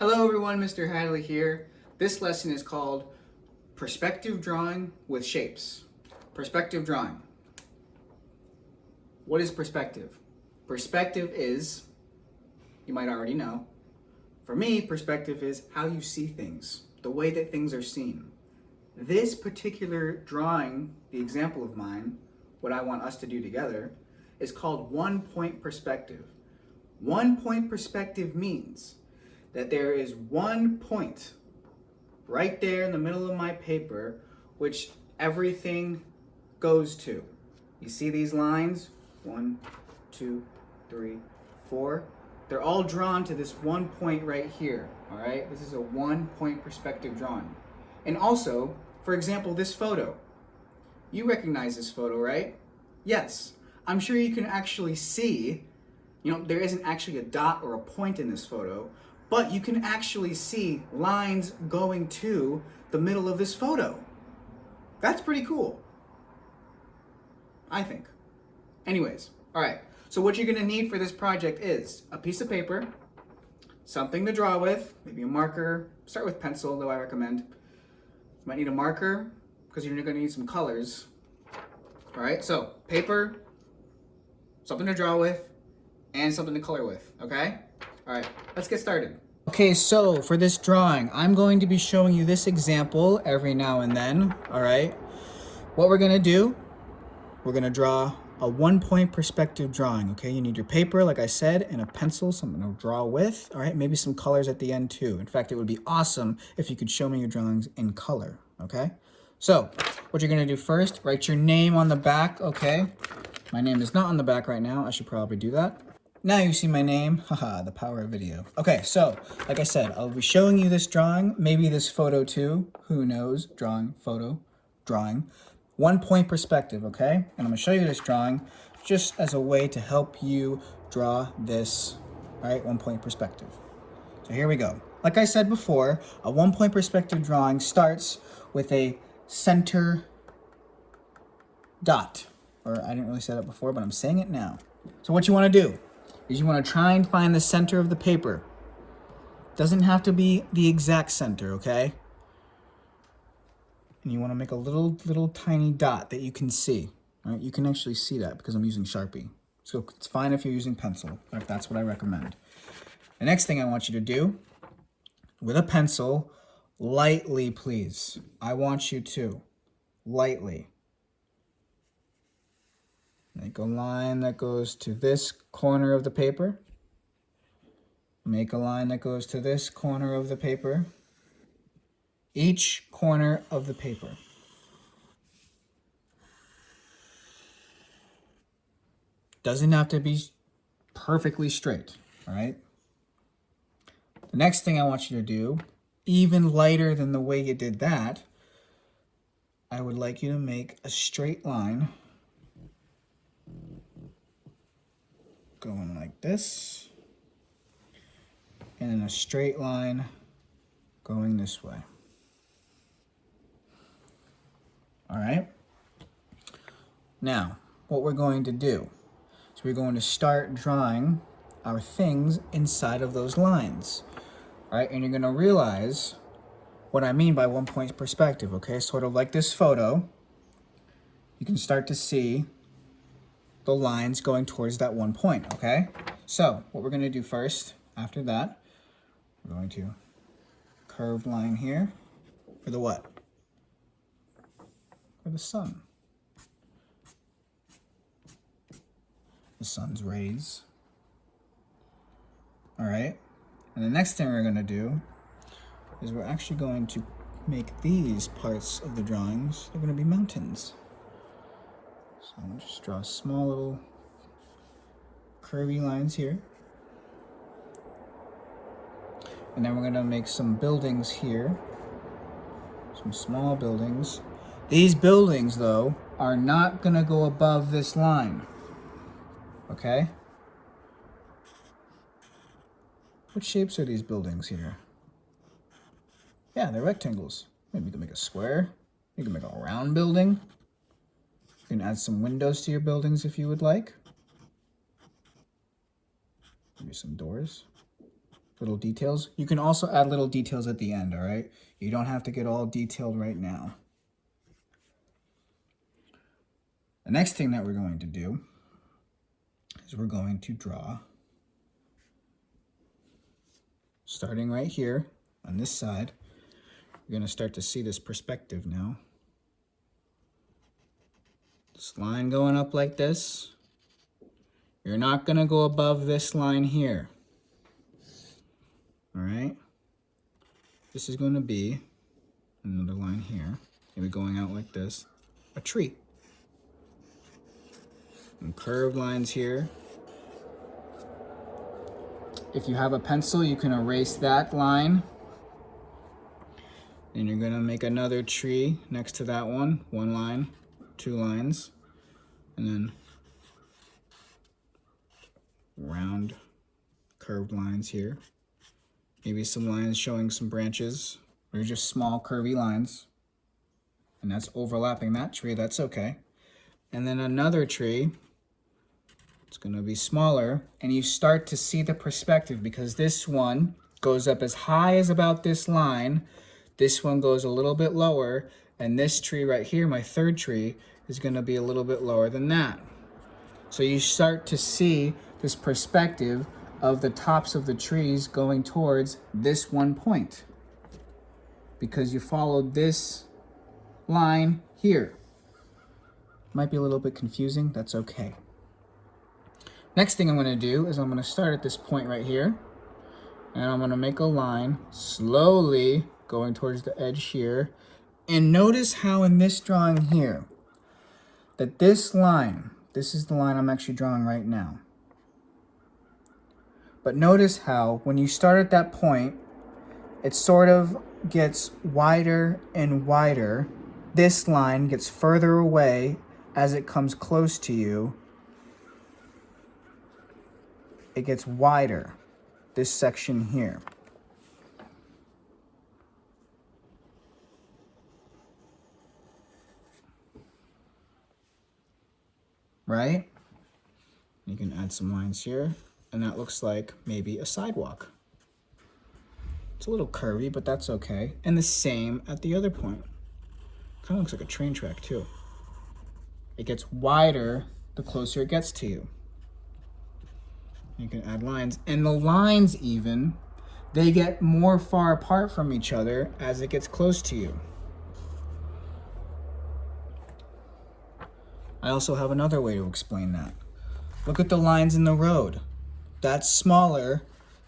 Hello everyone, Mr. Hadley here. This lesson is called Perspective Drawing with Shapes. Perspective drawing. What is perspective? Perspective is, you might already know, for me, perspective is how you see things, the way that things are seen. This particular drawing, the example of mine, what I want us to do together, is called one-point perspective. One-point perspective means that there is one point right there in the middle of my paper which everything goes to. You see these lines? 1, 2, 3, 4. They're all drawn to this one point right here, all right? This is a one-point perspective drawing. And also, for example, this photo. You recognize this photo, right? Yes. I'm sure you can actually see, there isn't actually a dot or a point in this photo, but you can actually see lines going to the middle of this photo. That's pretty cool, I think. Anyways, all right. So what you're gonna need for this project is a piece of paper, something to draw with, maybe a marker. Start with pencil, though I recommend. You might need a marker because you're gonna need some colors. All right, so paper, something to draw with, and something to color with, okay? All right, let's get started. Okay, so for this drawing, I'm going to be showing you this example every now and then, all right? What we're gonna do, we're gonna draw a one-point perspective drawing, okay? You need your paper, like I said, and a pencil, something to draw with, all right? Maybe some colors at the end too. In fact, it would be awesome if you could show me your drawings in color, okay? So, what you're gonna do first, write your name on the back, okay? My name is not on the back right now. I should probably do that. Now you see my name. Haha, the power of video. Okay, so, like I said, I'll be showing you this drawing, maybe this photo too. Who knows? Drawing, photo, drawing. One-point perspective, okay? And I'm gonna show you this drawing just as a way to help you draw this, all right, one-point perspective. So here we go. Like I said before, a one-point perspective drawing starts with a center dot. Or I didn't really say that before, but I'm saying it now. So what you wanna do is you want to try and find the center of the paper. Doesn't have to be the exact center, okay? And you want to make a little tiny dot that you can see. All right? You can actually see that because I'm using Sharpie. So it's fine if you're using pencil, but that's what I recommend. The next thing I want you to do, with a pencil, lightly please. I want you to, lightly. Make a line that goes to this corner of the paper. Make a line that goes to this corner of the paper. Each corner of the paper. Doesn't have to be perfectly straight, all right? The next thing I want you to do, even lighter than the way you did that, I would like you to make a straight line going like this, and then a straight line going this way. All right? Now, what we're going to do is we're going to start drawing our things inside of those lines. All right? And you're going to realize what I mean by one-point perspective, okay? Sort of like this photo. You can start to see the lines going towards that one point, okay? So, what we're going to do first, after that, we're going to curved line here for the what? For the sun. The sun's rays. All right? And the next thing we're going to do is we're actually going to make these parts of the drawings, they're going to be mountains. So I'm going to just draw small little curvy lines here. And then we're going to make some buildings here. Some small buildings. These buildings, though, are not going to go above this line. Okay? What shapes are these buildings here? Yeah, they're rectangles. Maybe you can make a square. You can make a round building. You can add some windows to your buildings if you would like. Maybe some doors. little details. You can also add little details at the end, all right? You don't have to get all detailed right now. The next thing that we're going to do is we're going to draw, starting right here on this side. You're going to start to see this perspective now. This line going up like this. You're not going to go above this line here. All right? This is going to be another line here. Maybe going out like this. A tree. And curved lines here. If you have a pencil, you can erase that line. Then you're going to make another tree next to that one. One line, two lines, and then round curved lines here. Maybe some lines showing some branches, or just small curvy lines. And that's overlapping that tree, that's okay. And then another tree, it's gonna be smaller, and you start to see the perspective because this one goes up as high as about this line, this one goes a little bit lower, and this tree right here, my third tree, is gonna be a little bit lower than that. So you start to see this perspective of the tops of the trees going towards this one point because you followed this line here. Might be a little bit confusing, that's okay. Next thing I'm gonna do is I'm gonna start at this point right here, and I'm gonna make a line slowly going towards the edge here. And notice how in this drawing here, that this line, this is the line I'm actually drawing right now. But notice how when you start at that point, it sort of gets wider and wider. This line gets further away as it comes close to you. It gets wider, this section here. Right? You can add some lines here, and that looks like maybe a sidewalk. It's a little curvy, but that's okay. And the same at the other point. Kind of looks like a train track too. It gets wider the closer it gets to you. You can add lines, and the lines even, they get more far apart from each other as it gets close to you. I also have another way to explain that. Look at the lines in the road. That's smaller.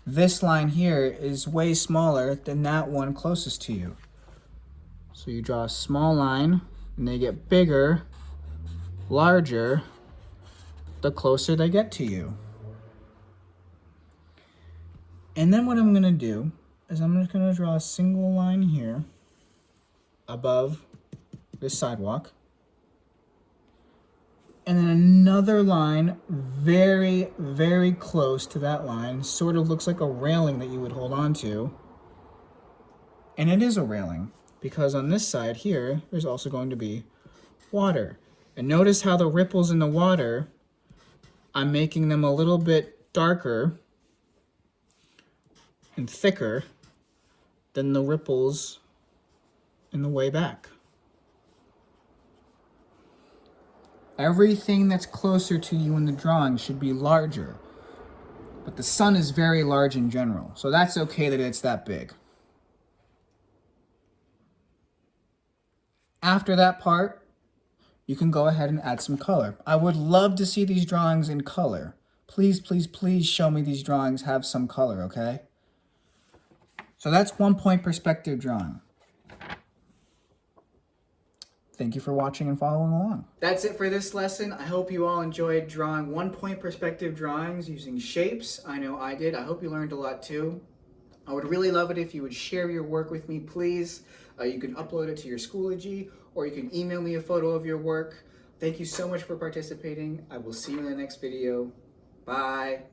This line here is way smaller than that one closest to you. So you draw a small line, and they get bigger, larger, the closer they get to you. And then what I'm gonna do is I'm just gonna draw a single line here above this sidewalk. And then another line very, very close to that line. Sort of looks like a railing that you would hold on to. And it is a railing because on this side here, there's also going to be water. And notice how the ripples in the water, I'm making them a little bit darker and thicker than the ripples in the way back. Everything that's closer to you in the drawing should be larger, but the sun is very large in general, so that's okay that it's that big. After that part, you can go ahead and add some color. I would love to see these drawings in color. Please, please, please show me these drawings have some color, okay? So that's 1 point perspective drawing. Thank you for watching and following along. That's it for this lesson. I hope you all enjoyed drawing 1 point perspective drawings using shapes. I know I did. I hope you learned a lot too. I would really love it if you would share your work with me, please. You can upload it to your Schoology, or you can email me a photo of your work. Thank you so much for participating. I will see you in the next video. Bye.